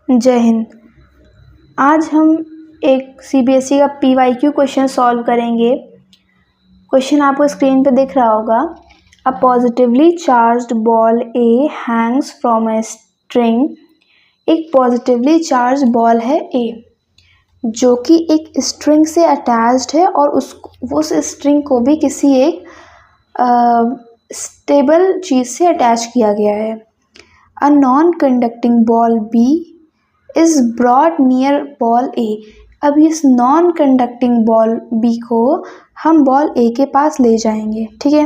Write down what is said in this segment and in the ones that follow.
जय हिंद। आज हम एक सीबीएसई का पीवाईक्यू क्वेश्चन सॉल्व करेंगे। क्वेश्चन आपको स्क्रीन पे दिख रहा होगा। A positively charged ball A Hanks from a string. एक पॉजिटिवली चार्ज बॉल है ए जो कि एक स्ट्रिंग से अटैच्ड है और उस स्ट्रिंग को भी किसी एक स्टेबल चीज़ से अटैच किया गया है। A non conducting ball B is brought near ball A. अब इस नॉन कंडक्टिंग बॉल बी को हम बॉल ए के पास ले जाएंगे। ठीक है,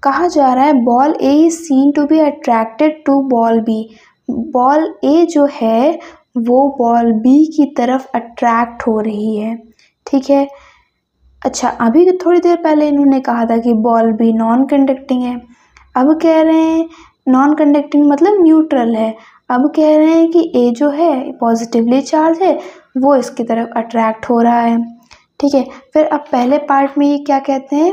कहा जा रहा है ball A is seen to be attracted to ball B. Ball A जो है वो बॉल बी की तरफ अट्रैक्ट हो रही है। ठीक है, अच्छा अभी थोड़ी देर पहले इन्होंने कहा था कि बॉल बी नॉन कंडक्टिंग है। अब कह रहे हैं नॉन कंडक्टिंग मतलब न्यूट्रल है। अब कह रहे हैं कि ए जो है पॉजिटिवली चार्ज है वो इसकी तरफ अट्रैक्ट हो रहा है। ठीक है, फिर अब पहले पार्ट में ये क्या कहते हैं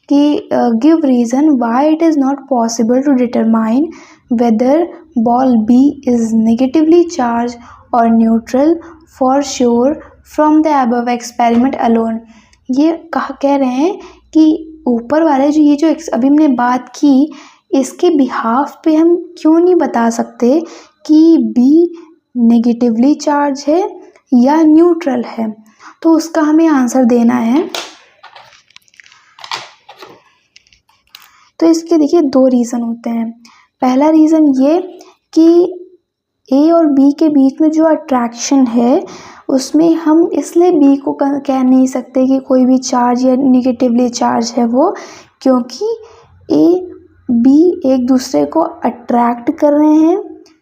कि give reason why it is not possible to determine whether ball B is negatively charge और neutral for sure from the above experiment alone. ये कह रहे हैं कि ऊपर वाले जो अभी हमने बात की इसके बिहाफ पे हम क्यों नहीं बता सकते कि बी नेगेटिवली चार्ज है या न्यूट्रल है। तो उसका हमें आंसर देना है। तो इसके देखिए दो रीज़न होते हैं। पहला रीज़न ये कि ए और बी के बीच में जो अट्रैक्शन है उसमें हम इसलिए बी को कह नहीं सकते कि कोई भी चार्ज या नेगेटिवली चार्ज है वो, क्योंकि ए बी एक दूसरे को अट्रैक्ट कर रहे हैं।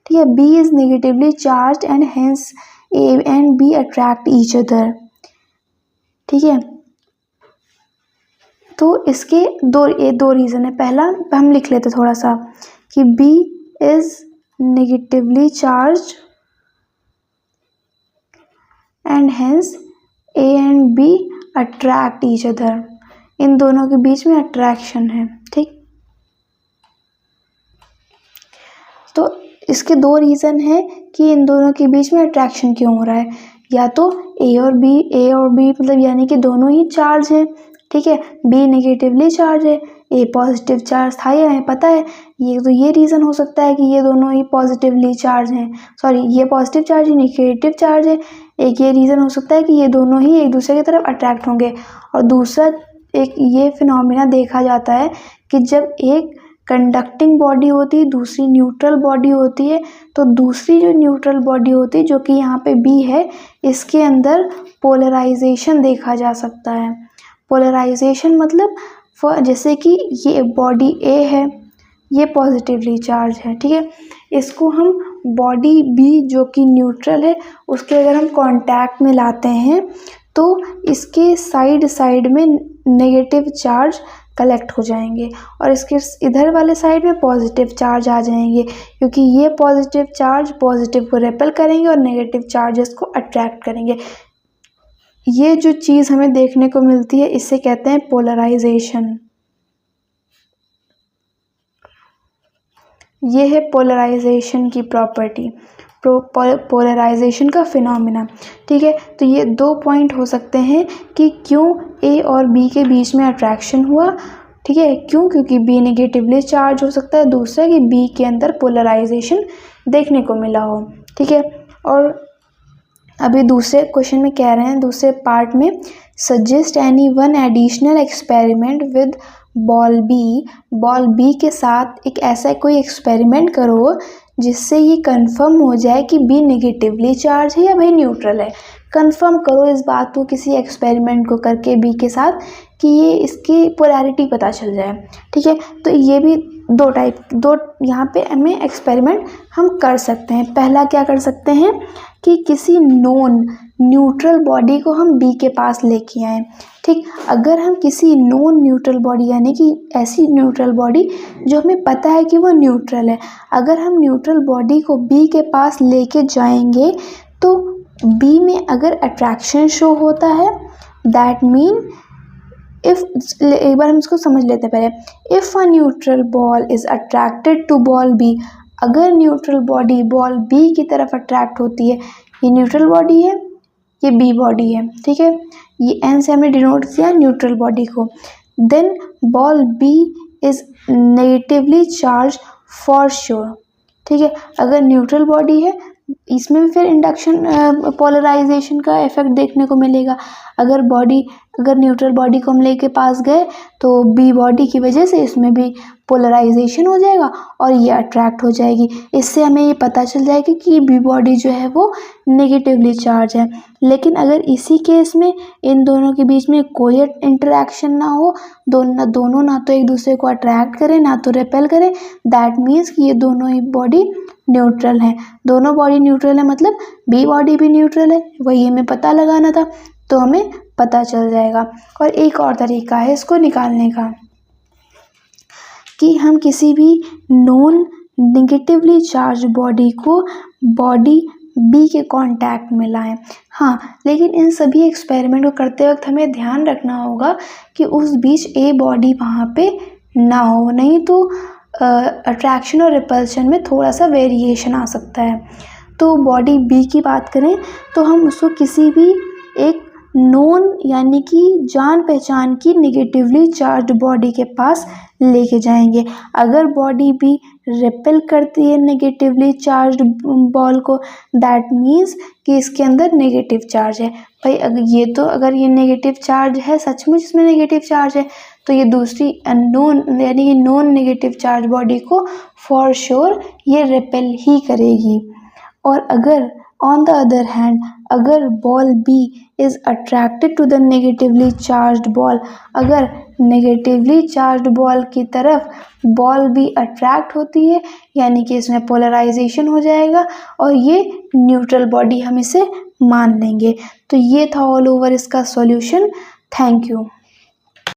ठीक है, B is negatively charge and hence A and B attract each other. ठीक है, तो इसके दो रीज़न है। पहला हम लिख लेते थोड़ा सा कि B is negatively charge and hence A and B attract each other. इन दोनों के बीच में अट्रैक्शन है। ठीक, तो इसके दो रीज़न है कि इन दोनों के बीच में अट्रैक्शन क्यों हो रहा है। या तो ए और बी मतलब यानी कि दोनों ही चार्ज हैं। ठीक है, बी नेगेटिवली चार्ज है, ए पॉजिटिव चार्ज था, ये हमें पता है। ये रीज़न हो सकता है कि ये दोनों ही पॉजिटिवली चार्ज हैं। सॉरी, ये पॉजिटिव चार्ज है, नेगेटिव चार्ज है। एक ये रीज़न हो सकता है कि ये दोनों ही एक दूसरे की तरफ अट्रैक्ट होंगे। और दूसरा एक ये फिनोमिना देखा जाता है कि जब एक कंडक्टिंग बॉडी होती है दूसरी न्यूट्रल बॉडी होती है, तो दूसरी जो न्यूट्रल बॉडी होती है जो कि यहाँ पे बी है इसके अंदर पोलराइजेशन देखा जा सकता है। पोलराइजेशन मतलब जैसे कि ये बॉडी ए है, ये पॉजिटिवली चार्ज है। ठीक है, इसको हम बॉडी बी जो कि न्यूट्रल है उसके अगर हम कांटेक्ट में लाते हैं तो इसके साइड में नेगेटिव चार्ज कलेक्ट हो जाएंगे और इसके इधर वाले साइड में पॉजिटिव चार्ज आ जाएंगे, क्योंकि ये पॉजिटिव चार्ज पॉजिटिव को रेपेल करेंगे और नेगेटिव चार्जेस को अट्रैक्ट करेंगे। ये जो चीज़ हमें देखने को मिलती है इसे कहते हैं पोलराइजेशन। ये है पोलराइजेशन की प्रॉपर्टी, पोलराइजेशन का फिनोमिना। ठीक है, तो ये दो पॉइंट हो सकते हैं कि क्यों ए और बी के बीच में अट्रैक्शन हुआ। ठीक है, क्योंकि बी नेगेटिवली चार्ज हो सकता है, दूसरा कि बी के अंदर पोलराइजेशन देखने को मिला हो। ठीक है, और अभी दूसरे क्वेश्चन में कह रहे हैं दूसरे पार्ट में, suggest any one additional experiment with ball B के साथ एक ऐसा कोई एक्सपेरिमेंट करो जिससे ये कंफर्म हो जाए कि बी नेगेटिवली चार्ज है या भाई न्यूट्रल है। कंफर्म करो इस बात को किसी एक्सपेरिमेंट को करके बी के साथ कि ये इसकी पोलैरिटी पता चल जाए। ठीक है, तो ये भी दो यहाँ पे हमें एक्सपेरिमेंट हम कर सकते हैं। पहला क्या कर सकते हैं कि किसी नॉन न्यूट्रल बॉडी को हम बी के पास लेके आएँ। ठीक, अगर हम किसी नॉन न्यूट्रल बॉडी यानी कि ऐसी न्यूट्रल बॉडी जो हमें पता है कि वो न्यूट्रल है, अगर हम न्यूट्रल बॉडी को बी के पास लेके जाएंगे तो बी में अगर अट्रैक्शन शो होता है दैट मीन एक बार हम इसको समझ लेते हैं पहले। If a neutral ball is attracted to ball B, अगर न्यूट्रल बॉडी बॉल बी की तरफ अट्रैक्ट होती है, ये न्यूट्रल बॉडी है, ये बी बॉडी है, ठीक है, ये एन से हमने डिनोट किया न्यूट्रल बॉडी को, then ball B is negatively charge for sure, ठीक है। अगर न्यूट्रल बॉडी है, इसमें भी फिर इंडक्शन पोलराइजेशन का इफेक्ट देखने को मिलेगा। अगर न्यूट्रल बॉडी को हम लेके पास गए तो बी बॉडी की वजह से इसमें भी पोलराइजेशन हो जाएगा और ये अट्रैक्ट हो जाएगी। इससे हमें ये पता चल जाएगा कि बी बॉडी जो है वो नेगेटिवली चार्ज है। लेकिन अगर इसी केस में इन दोनों के बीच में कोई इंटरेक्शन ना हो, दोनों ना तो एक दूसरे को अट्रैक्ट करें ना तो रिपेल करें, दैट मीन्स कि ये दोनों ही बॉडी न्यूट्रल है। दोनों बॉडी न्यूट्रल है मतलब बी बॉडी भी न्यूट्रल है, वही हमें पता लगाना था, तो हमें पता चल जाएगा। और एक और तरीका है इसको निकालने का कि हम किसी भी नॉन नेगेटिवली चार्ज बॉडी को बॉडी बी के कांटेक्ट में लाएं। हाँ, लेकिन इन सभी एक्सपेरिमेंट को करते वक्त हमें ध्यान रखना होगा कि उस बीच ए बॉडी वहाँ पे ना हो, नहीं तो अट्रैक्शन और रिपल्शन में थोड़ा सा वेरिएशन आ सकता है। तो बॉडी बी की बात करें तो हम उसको किसी भी एक नोन यानी कि जान पहचान की नेगेटिवली चार्ज बॉडी के पास लेके जाएंगे। अगर बॉडी बी रिपेल करती है नेगेटिवली चार्ज बॉल को, दैट मीन्स कि इसके अंदर नेगेटिव चार्ज है। भाई अगर ये नेगेटिव चार्ज है, सचमुच इसमें नेगेटिव चार्ज है, तो ये दूसरी अननोन यानी कि नॉन नेगेटिव चार्ज बॉडी को फॉर श्योर ये रिपेल ही करेगी। और अगर ऑन द अदर हैंड अगर ball B is attracted to the negatively charged ball, अगर नेगेटिवली चार्ज्ड बॉल की तरफ बॉल बी अट्रैक्ट होती है यानी कि इसमें पोलराइजेशन हो जाएगा और ये न्यूट्रल बॉडी हम इसे मान लेंगे। तो ये था ऑल ओवर इसका सॉल्यूशन। Thank you.